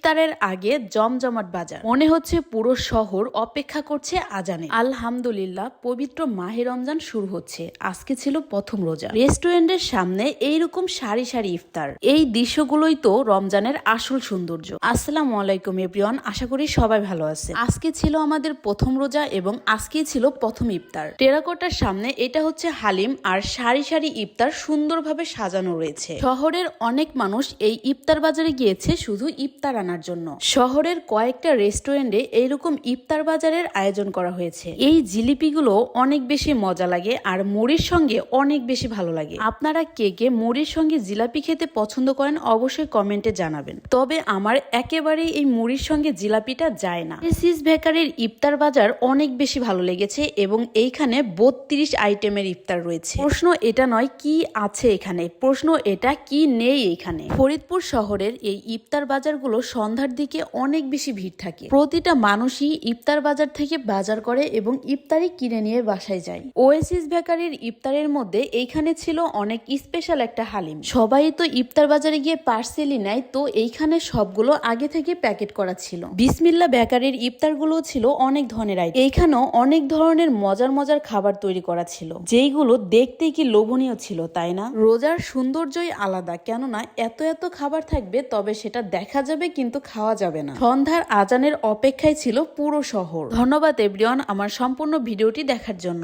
ইফতারের আগে জমজমাট বাজার, মনে হচ্ছে পুরো শহর অপেক্ষা করছে আজানে। আলহামদুলিল্লাহ, পবিত্র মাহে রমজান শুরু হচ্ছে। আজকে ছিল প্রথম রোজা। রেস্টুরেন্টের সামনে এইরকম সারি সারি ইফতার, এই দৃশ্যগুলোই তো রমজানের আসল সৌন্দর্য। আসসালামু আলাইকুম এভরিওয়ান, আশা করি সবাই ভালো আছে। আজকে ছিল আমাদের প্রথম রোজা এবং আজকেই ছিল প্রথম ইফতার। টেরাকোটার সামনে এটা হচ্ছে হালিম, আর সারি সারি ইফতার সুন্দরভাবে সাজানো রয়েছে। শহরের অনেক মানুষ এই ইফতার বাজারে গিয়েছে শুধু ইফতার আনার জন্য। শহরের কয়েকটা রেস্টুরেন্টে এইরকম ইফতার বাজারের আয়োজন করা হয়েছে। এই জিলিপিগুলো অনেক বেশি মজা লাগে আর মুড়ির সঙ্গে অনেক বেশি ভালো লাগে। আপনারা কে কে মুড়ির সঙ্গে জিলাপি খেতে পছন্দ করেন অবশ্যই কমেন্টে জানাবেন। তবে আমার একেবারেই এই মুড়ির সঙ্গে জিলাপিটা যায় না। ওয়েসিস বেকারির ইফতার বাজার অনেক বেশি ভালো লেগেছে এবং এইখানে 32 আইটেমের ইফতার রয়েছে। প্রশ্ন এটা নয় কি আছে এখানে, প্রশ্ন এটা কি নেই এখানে। ফরিদপুর শহরের এই ইফতার বাজারগুলো সন্ধ্যার দিকে অনেক বেশি ভিড় থাকে। প্রতিটা মানুষই ইফতার বাজার থেকে বাজার করে এবং ইফতারি কিনে নিয়ে বাসায় যায়। ওয়েসিস বেকারির ইফতারের মধ্যে এইখানে ছিল অনেক স্পেশাল একটা হালিম। সবাই তো ইফতার বাজারে গিয়ে পার্সেলই নেয়, তো এইখানে সবগুলো আগে থেকে প্যাকেট করা ছিল। বিসমিল্লাহ বেকারির ইফতারগুলো ছিল অনেক ধরনের আইটেম। এইখানেও অনেক ধরনের মজার মজার খাবার তৈরি করা ছিল, যেইগুলো দেখতে কি লোভনীয় ছিল, তাই না? রোজার সৌন্দর্যই আলাদা, কেননা এত এত খাবার থাকবে, তবে সেটা দেখা যাবে কিন্তু খাওয়া যাবে না। সন্ধ্যার আজানের অপেক্ষায় ছিল পুরো শহর। ধন্যবাদ এভরিওয়ান আমার সম্পূর্ণ ভিডিওটি দেখার জন্য।